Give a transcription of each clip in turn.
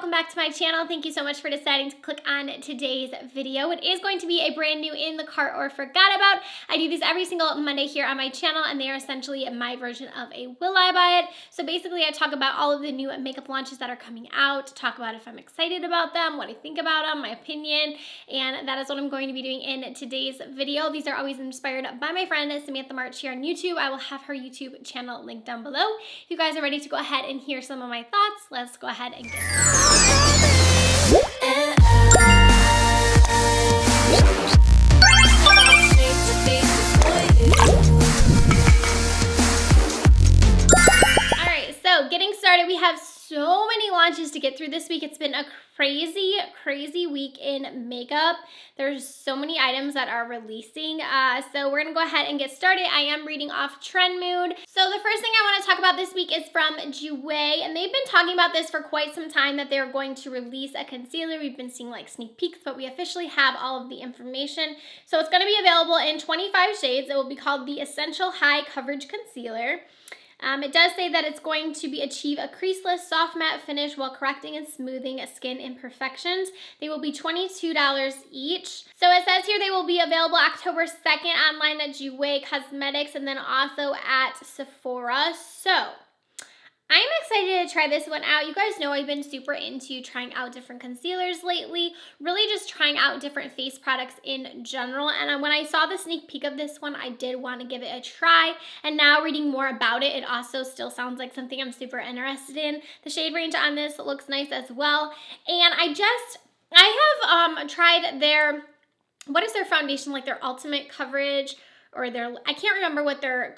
welcome back to my channel. Thank you so much for deciding to click on today's video. It is going to be a brand new in the cart or forgot about. I do these every single Monday here on my channel, and they are essentially my version of a will I buy it. So basically I talk about all of the new makeup launches that are coming out, talk about if I'm excited about them, what I think about them, my opinion, and that is what I'm going to be doing in today's video. These are always inspired by my friend Samatha March here on YouTube. I will have her YouTube channel linked down below. If you guys are ready to go ahead and hear some of my thoughts, let's go ahead and get started. Alright, so getting started, we have so many launches to get through this week. It's been a crazy week in makeup. There's so many items that are releasing. So we're gonna go ahead and get started. I am reading off Trend Mood. So the first thing I want to talk about this week is from Jouer, and they've been talking about this for quite some time, that they're going to release a concealer. We've been seeing like sneak peeks, but we officially have all of the information. So it's gonna be available in 25 shades. It will be called the Essential High Coverage Concealer. It does say that it's going to achieve a creaseless, soft matte finish while correcting and smoothing skin imperfections. They will be $22 each. So it says here they will be available October 2nd online at Jouer Cosmetics and then also at Sephora. So I'm excited to try this one out. You guys know I've been super into trying out different concealers lately, really just trying out different face products in general. And when I saw the sneak peek of this one, I did want to give it a try. And now reading more about it, it also still sounds like something I'm super interested in. The shade range on this looks nice as well. And I have tried their, what is their foundation, like their ultimate coverage, or their, I can't remember what their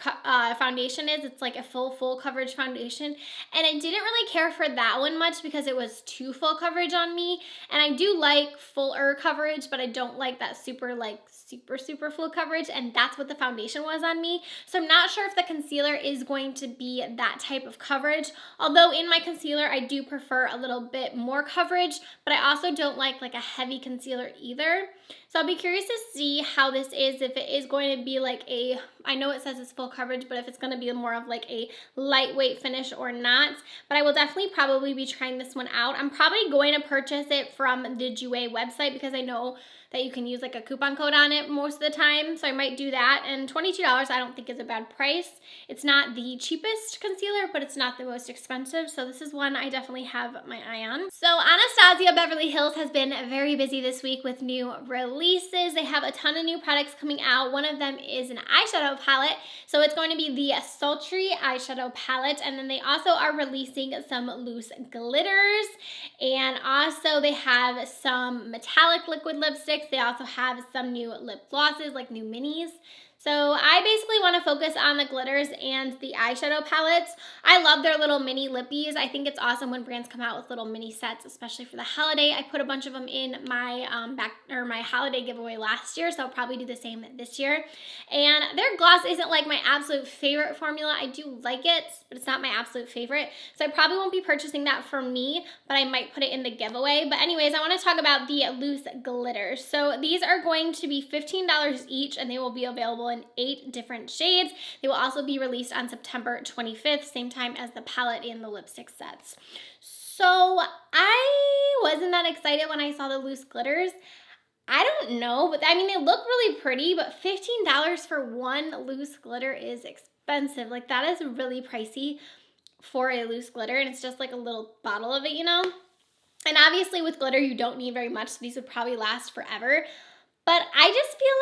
foundation is. It's like a full coverage foundation. And I didn't really care for that one much because it was too full coverage on me. And I do like fuller coverage, but I don't like that super full coverage. And that's what the foundation was on me. So I'm not sure if the concealer is going to be that type of coverage. Although in my concealer, I do prefer a little bit more coverage, but I also don't like a heavy concealer either. So I'll be curious to see how this is, if it is going to be like a, I know it says it's full coverage, but if it's going to be more of like a lightweight finish or not. But I will definitely probably be trying this one out. I'm probably going to purchase it from the Jouer website because I know that you can use like a coupon code on it most of the time. So I might do that. And $22 I don't think is a bad price. It's not the cheapest concealer, but it's not the most expensive. So this is one I definitely have my eye on. So Anastasia Beverly Hills has been very busy this week with new releases. They have a ton of new products coming out. One of them is an eyeshadow palette. So it's going to be the Sultry eyeshadow palette. And then they also are releasing some loose glitters. And also they have some metallic liquid lipsticks. They also have some new lip glosses, like new minis. So I basically want to focus on the glitters and the eyeshadow palettes. I love their little mini lippies. I think it's awesome when brands come out with little mini sets, especially for the holiday. I put a bunch of them in my my holiday giveaway last year, so I'll probably do the same this year. And their gloss isn't like my absolute favorite formula. I do like it, but it's not my absolute favorite. So I probably won't be purchasing that for me, but I might put it in the giveaway. But anyways, I want to talk about the loose glitters. So these are going to be $15 each, and they will be available in 8 different shades. They will also be released on September 25th, same time as the palette and the lipstick sets. So I wasn't that excited when I saw the loose glitters. I don't know, but I mean, they look really pretty, but $15 for one loose glitter is expensive. Like, that is really pricey for a loose glitter, and it's just like a little bottle of it, you know? And obviously with glitter, you don't need very much, so these would probably last forever. But I just feel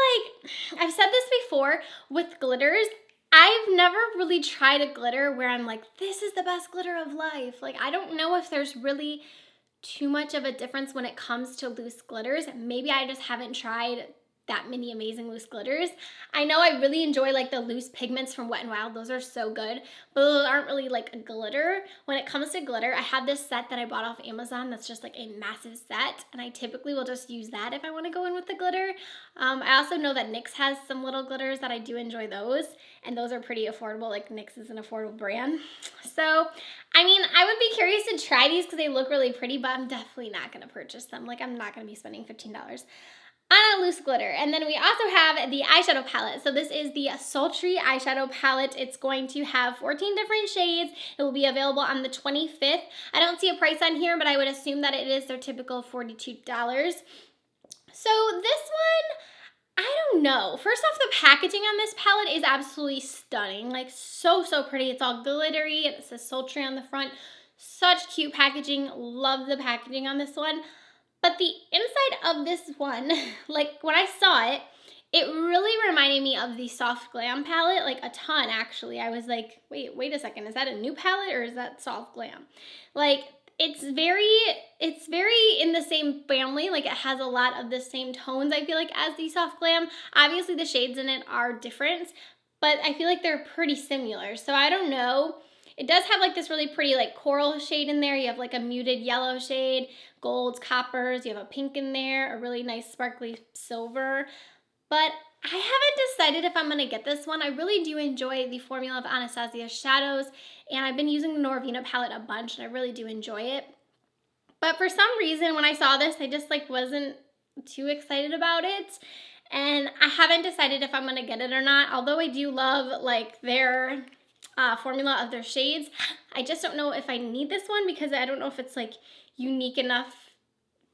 like, I've said this before, with glitters, I've never really tried a glitter where I'm like, this is the best glitter of life. Like, I don't know if there's really too much of a difference when it comes to loose glitters. Maybe I just haven't tried that many amazing loose glitters. I know I really enjoy like the loose pigments from Wet n Wild. Those are so good, but those aren't really like a glitter. When it comes to glitter, I have this set that I bought off Amazon that's just like a massive set, and I typically will just use that if I want to go in with the glitter. I also know that NYX has some little glitters that I do enjoy those, and those are pretty affordable. Like, NYX is an affordable brand. So, I mean, I would be curious to try these because they look really pretty, but I'm definitely not going to purchase them. Like, I'm not going to be spending $15. on a loose glitter. And then we also have the eyeshadow palette. So this is the Sultry eyeshadow palette. It's going to have 14 different shades. It will be available on the 25th. I don't see a price on here, but I would assume that it is their typical $42. So this one, I don't know. First off, the packaging on this palette is absolutely stunning. Like so pretty. It's all glittery. It says Sultry on the front. Such cute packaging. Love the packaging on this one. But the inside of this one, like when I saw it, it really reminded me of the Soft Glam palette, like a ton actually. I was like, wait a second, is that a new palette or is that Soft Glam? Like it's very in the same family, like it has a lot of the same tones I feel like as the Soft Glam. Obviously the shades in it are different, but I feel like they're pretty similar. So I don't know. It does have like this really pretty like coral shade in there. You have like a muted yellow shade, golds, coppers. You have a pink in there, a really nice sparkly silver. But I haven't decided if I'm going to get this one. I really do enjoy the formula of Anastasia's shadows. And I've been using the Norvina palette a bunch and I really do enjoy it. But for some reason when I saw this, I just like wasn't too excited about it. And I haven't decided if I'm going to get it or not. Although I do love like their formula of their shades. I just don't know if I need this one because I don't know if it's like unique enough,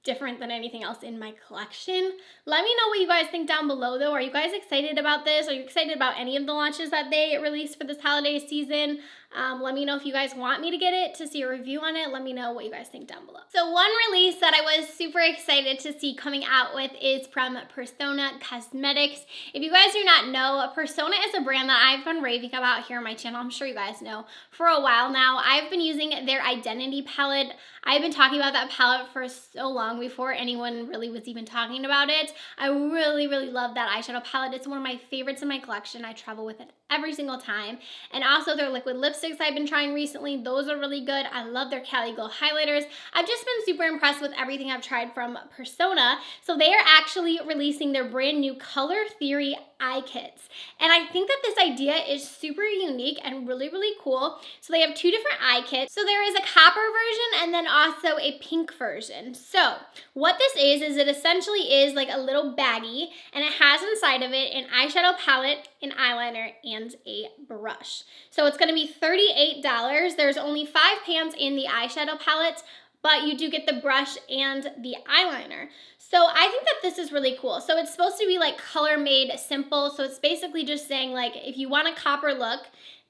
different than anything else in my collection. Let me know what you guys think down below though. Are you guys excited about this? Are you excited about any of the launches that they released for this holiday season? Let me know if you guys want me to get it, to see a review on it. Let me know what you guys think down below. So one release that I was super excited to see coming out with is from Persona Cosmetics. If you guys do not know, Persona is a brand that I've been raving about here on my channel. I'm sure you guys know for a while now. I've been using their Identity palette. I've been talking about that palette for so long before anyone really was even talking about it. I really love that eyeshadow palette. It's one of my favorites in my collection. I travel with it every single time. And also their liquid lipsticks I've been trying recently. Those are really good. I love their Cali Glow highlighters. I've just been super impressed with everything I've tried from Persona. So they are actually releasing their brand new Color Theory eye kits. And I think that this idea is super unique and really cool. So they have two different eye kits. So there is a copper version and then also a pink version. So what this is it essentially is like a little baggie and it has inside of it an eyeshadow palette, an eyeliner, and a brush. So it's gonna be $38. There's only 5 pans in the eyeshadow palette, but you do get the brush and the eyeliner. So I think that this is really cool. So it's supposed to be like color made simple. So it's basically just saying like, if you want a copper look,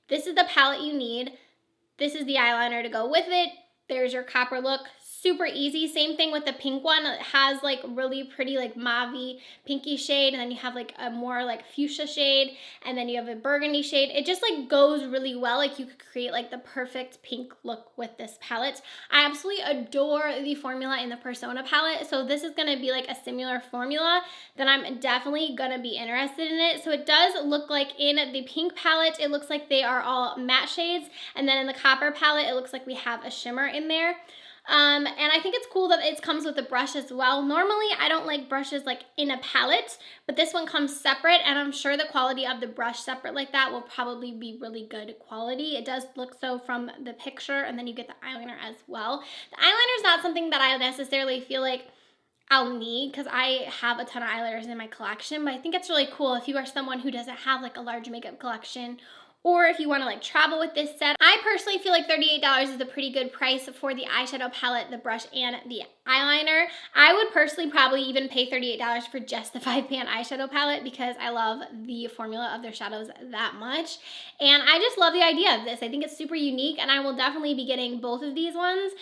this is the palette you need. This is the eyeliner to go with it. There's your copper look. Super easy. Same thing with the pink one. It has like really pretty like mauve-y pinky shade, and then you have like a more like fuchsia shade, and then you have a burgundy shade. It just like goes really well. Like you could create like the perfect pink look with this palette. I absolutely adore the formula in the Persona palette. So this is gonna be like a similar formula, then I'm definitely gonna be interested in it. So it does look like in the pink palette, it looks like they are all matte shades, and then in the copper palette, it looks like we have a shimmer in there. And I think it's cool that it comes with a brush as well. Normally, I don't like brushes like in a palette, but this one comes separate, and I'm sure the quality of the brush separate like that will probably be really good quality. It does look so from the picture, and then you get the eyeliner as well. The eyeliner is not something that I necessarily feel like I'll need because I have a ton of eyeliners in my collection, but I think it's really cool if you are someone who doesn't have like a large makeup collection, or if you want to like travel with this set. I personally feel like $38 is a pretty good price for the eyeshadow palette, the brush, and the eyeliner. I would personally probably even pay $38 for just the 5-pan eyeshadow palette because I love the formula of their shadows that much. And I just love the idea of this. I think it's super unique, and I will definitely be getting both of these ones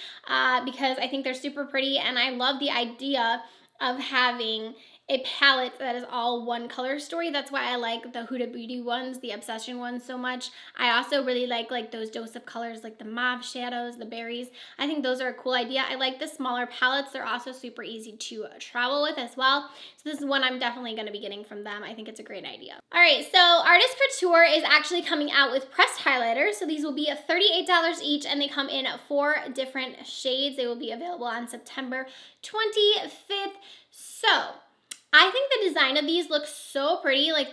because I think they're super pretty, and I love the idea of having a palette that is all one color story. That's why I like the Huda Beauty ones, the Obsession ones so much. I also really like those dose of colors, like the mauve shadows, the berries. I think those are a cool idea. I like the smaller palettes. They're also super easy to travel with as well. So this is one I'm definitely gonna be getting from them. I think it's a great idea. All right, so Artist Couture is actually coming out with pressed highlighters. So these will be $38 each, and they come in 4 different shades. They will be available on September 25th. So I think the design of these looks so pretty, like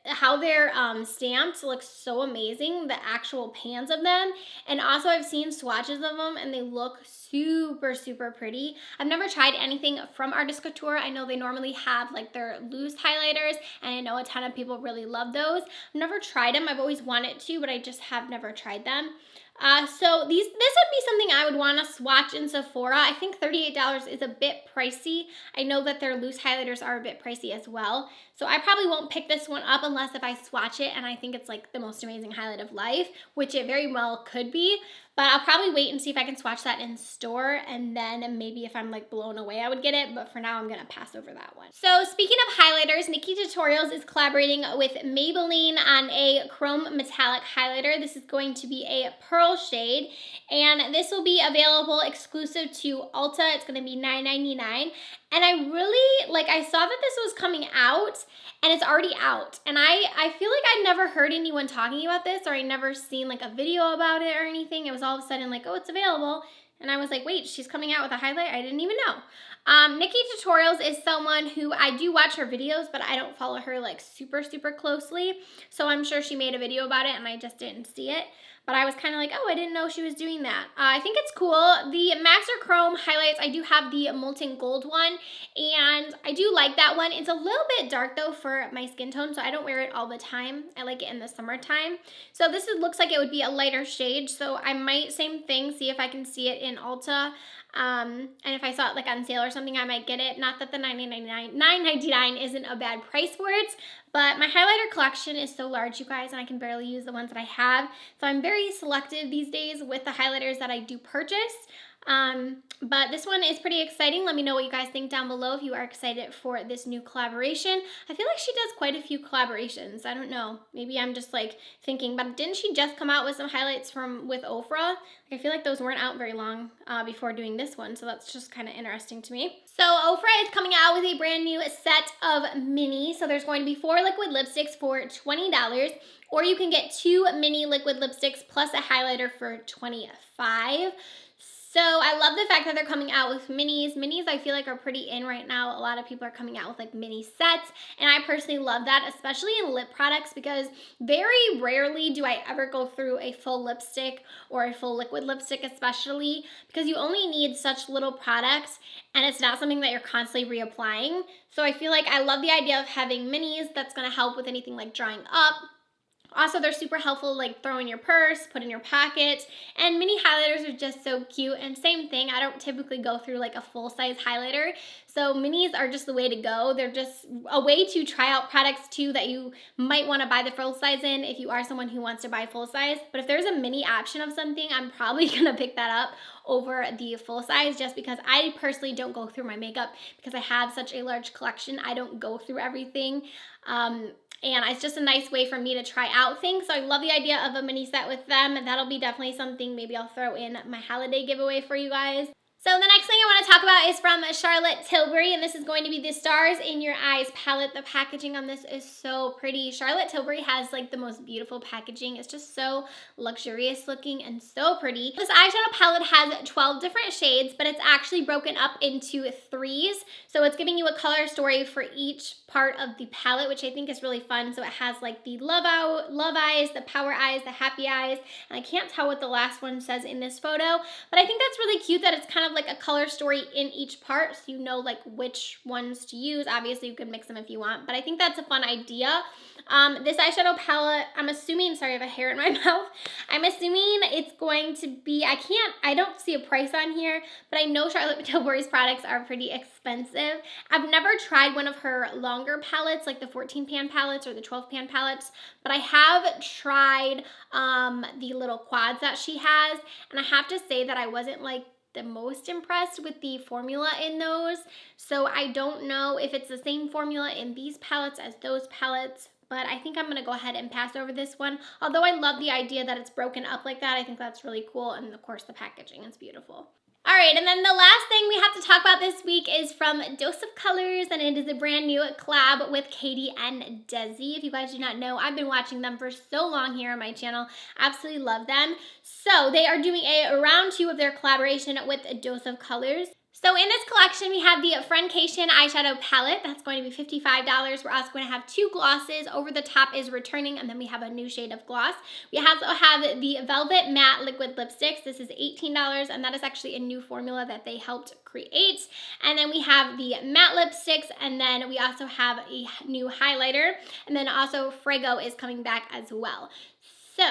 how they're stamped looks so amazing, the actual pans of them. And also I've seen swatches of them and they look super, super pretty. I've never tried anything from Artist Couture. I know they normally have like their loose highlighters and I know a ton of people really love those. I've never tried them. I've always wanted to, but I just have never tried them. So this would be something I would want to swatch in Sephora. I think $38 is a bit pricey. I know that their loose highlighters are a bit pricey as well. So I probably won't pick this one up unless if I swatch it and I think it's like the most amazing highlight of life, which it very well could be. But I'll probably wait and see if I can swatch that in store, and then maybe if I'm like blown away, I would get it. But for now, I'm gonna pass over that one. So speaking of highlighters, NikkieTutorials is collaborating with Maybelline on a chrome metallic highlighter. This is going to be a pearl shade, and this will be available exclusive to Ulta. It's gonna be $9.99. And I really, I saw that this was coming out, and it's already out. And I feel like I never heard anyone talking about this, or I never seen like a video about it or anything. It was all of a sudden like, oh, it's available. And I was like, wait, she's coming out with a highlight? I didn't even know. NikkieTutorials is someone who I do watch her videos, but I don't follow her like super, super closely. So I'm sure she made a video about it and I just didn't see it. But I was kind of like, oh, I didn't know she was doing that. I think it's cool. The Master Chrome highlights, I do have the Molten Gold one, and I do like that one. It's a little bit dark, though, for my skin tone, so I don't wear it all the time. I like it in the summertime. So this looks like it would be a lighter shade, so I might, same thing, see if I can see it in Ulta. And if I saw it like on sale or something, I might get it. Not that the $9.99 isn't a bad price for it, but my highlighter collection is so large, you guys, and I can barely use the ones that I have. So I'm very selective these days with the highlighters that I do purchase. But this one is pretty exciting. Let me know what you guys think down below if you are excited for this new collaboration. I feel like she does quite a few collaborations. I don't know. Maybe I'm just like thinking, but didn't she just come out with some highlights with Ofra? I feel like those weren't out very long before doing this one, so that's just kind of interesting to me. So Ofra is coming out with a brand new set of minis. So there's going to be 4 liquid lipsticks for $20, or you can get 2 mini liquid lipsticks plus a highlighter for $25. So I love the fact that they're coming out with minis. Minis I feel like are pretty in right now. A lot of people are coming out with like mini sets, and I personally love that, especially in lip products, because very rarely do I ever go through a full lipstick or a full liquid lipstick, especially because you only need such little products and it's not something that you're constantly reapplying. So I feel like I love the idea of having minis that's gonna help with anything like drying up. Also, they're super helpful, like throw in your purse, put in your pocket, and mini highlighters are just so cute. And same thing, I don't typically go through like a full-size highlighter, so minis are just the way to go. They're just a way to try out products too that you might want to buy the full size in if you are someone who wants to buy full size. But if there's a mini option of something, I'm probably gonna pick that up over the full size, just because I personally don't go through my makeup because I have such a large collection. I don't go through everything. And it's just a nice way for me to try out things. So I love the idea of a mini set with them, and that'll be definitely something maybe I'll throw in my holiday giveaway for you guys. So the next thing I want to talk about is from Charlotte Tilbury, and this is going to be the Stars in Your Eyes palette. The packaging on this is so pretty. Charlotte Tilbury has like the most beautiful packaging. It's just so luxurious looking and so pretty. This eyeshadow palette has 12 different shades, but it's actually broken up into 3s. So it's giving you a color story for each part of the palette, which I think is really fun. So it has like the love eyes, the power eyes, the happy eyes, and I can't tell what the last one says in this photo, but I think that's really cute that it's kind of like a color story in each part, so you know like which ones to use. Obviously you could mix them if you want, but I think that's a fun idea. This eyeshadow palette, I'm assuming, sorry, I have a hair in my mouth. I'm assuming it's going to be, I don't see a price on here, but I know Charlotte Tilbury's products are pretty expensive. I've never tried one of her longer palettes, like the 14 pan palettes or the 12 pan palettes, but I have tried the little quads that she has, and I have to say that I wasn't like the most impressed with the formula in those. So I don't know if it's the same formula in these palettes as those palettes, but I think I'm gonna go ahead and pass over this one. Although I love the idea that it's broken up like that. I think that's really cool, and of course the packaging is beautiful. All right, and then the last thing we have to talk about this week is from Dose of Colors, and it is a brand new collab with Katie and Desi. If you guys do not know, I've been watching them for so long here on my channel. Absolutely love them. So they are doing a round 2 of their collaboration with Dose of Colors. So in this collection, we have the Friendcation eyeshadow palette. That's going to be $55. We're also going to have 2 glosses. Over the Top is returning, and then we have a new shade of gloss. We also have the Velvet Matte Liquid Lipsticks. This is $18, and that is actually a new formula that they helped create. And then we have the matte lipsticks, and then we also have a new highlighter. And then also Frago is coming back as well. So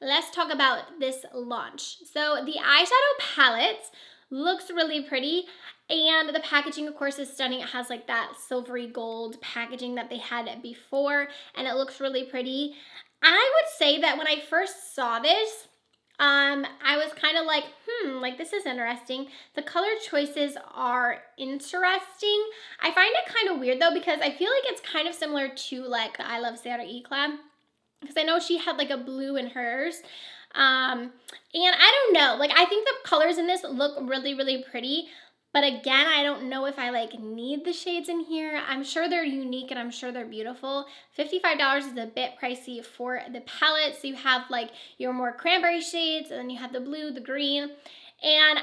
let's talk about this launch. So the eyeshadow palette looks really pretty, and the packaging, of course, is stunning. It has like that silvery gold packaging that they had before, and it looks really pretty. I would say that when I first saw this, I was kind of like, like this is interesting. The color choices are interesting. I find it kind of weird though, because I feel like it's kind of similar to like the I Love Sarah E collab, because I know she had like a blue in hers. And I don't know, like I think the colors in this look really, really pretty, but again, I don't know if I like need the shades in here. I'm sure they're unique and I'm sure they're beautiful. $55 is a bit pricey for the palette. So you have like your more cranberry shades, and then you have the blue, the green, and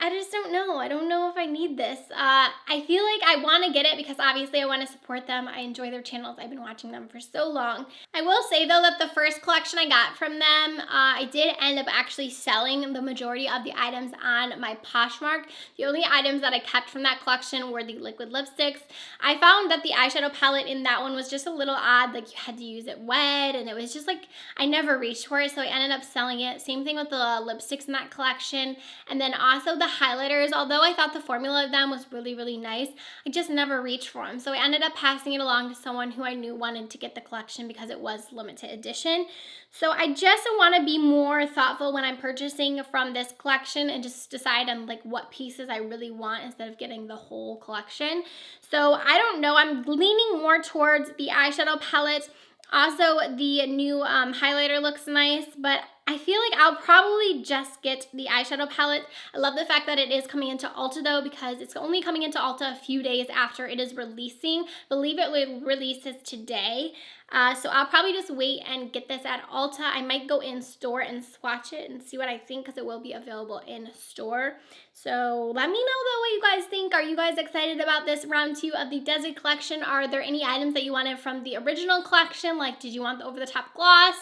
I just don't know. I don't know if I need this. I feel like I want to get it because obviously I want to support them. I enjoy their channels. I've been watching them for so long. I will say though that the first collection I got from them, I did end up actually selling the majority of the items on my Poshmark. The only items that I kept from that collection were the liquid lipsticks. I found that the eyeshadow palette in that one was just a little odd. Like you had to use it wet, and it was just like, I never reached for it, so I ended up selling it. Same thing with the lipsticks in that collection. And then also the highlighters, although I thought the formula of them was really, really nice, I just never reached for them. So I ended up passing it along to someone who I knew wanted to get the collection because it was limited edition. So I just want to be more thoughtful when I'm purchasing from this collection and just decide on like what pieces I really want instead of getting the whole collection. So I don't know, I'm leaning more towards the eyeshadow palette. Also, the new highlighter looks nice, but I feel like I'll probably just get the eyeshadow palette. I love the fact that it is coming into Ulta though, because it's only coming into Ulta a few days after it is releasing. I believe it releases today. So I'll probably just wait and get this at Ulta. I might go in store and swatch it and see what I think, because it will be available in store. So let me know though what you guys think. Are you guys excited about this round 2 of the Desert collection? Are there any items that you wanted from the original collection? Like, did you want the over-the-top gloss?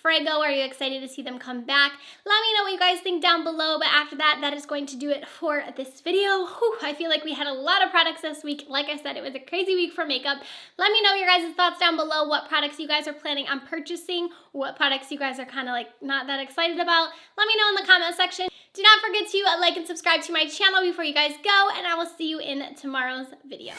Frago, are you excited to see them come back? Let me know what you guys think down below. But after that, that is going to do it for this video. Whew, I feel like we had a lot of products this week. Like I said, it was a crazy week for makeup. Let me know your guys' thoughts down below. What products you guys are planning on purchasing? What products you guys are kind of like not that excited about? Let me know in the comment section. Do not forget to like and subscribe to my channel before you guys go, and I will see you in tomorrow's video.